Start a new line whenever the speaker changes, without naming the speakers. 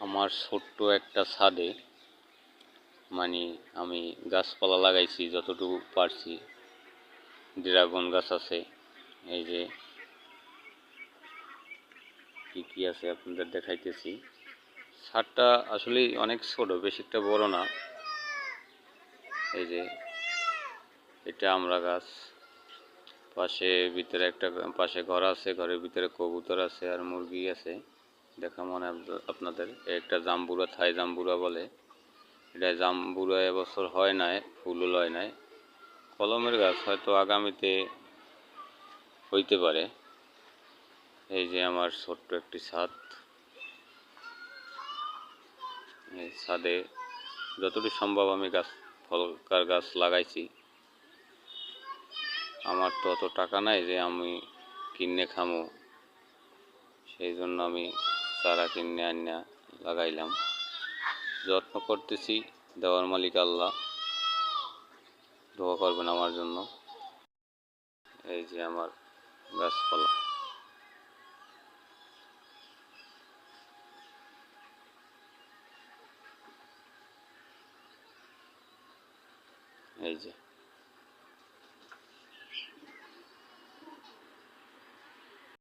আমার ছোট্ট একটা ছাদে আমি গাছপালা লাগাইছি যতটুকু পারছি। ড্রাগন গাছ আছে, এই যে কি আছে আপনাদের দেখাইতেছি। ছাদটা আসলে অনেক ছোট, বেশি একটা বড় না। এই যে এটা আমড়া গাছ, ভিতরে একটা পাশে ঘর আছে, ঘরের ভিতরে কবুতর আছে আর মুরগি আছে। দেখা মনে আপনাদের একটা জাম্বুরা, থাই জাম্বুরা বলে। এটা জাম্বুরা এবছর হয় নাই, ফুলও লয় নাই। কলমের গাছ হয়তো আগামীতে হইতে পারে। এই যে আমার ছোট্ট একটি ছাদ, এই ছাদে যতটুকু সম্ভব আমি ফলকার গাছ লাগাইছি। আমার তো অত টাকা নাই যে আমি কিনে খামো, সেই জন্য আমি চারা কিনে আনিয়া লাগাইলাম। যত্ন করতেছি, দেওয়ার মালিক আল্লাহ। দোয়া করবেন আমার জন্য। এই যে আমার গাছপালা, এই যে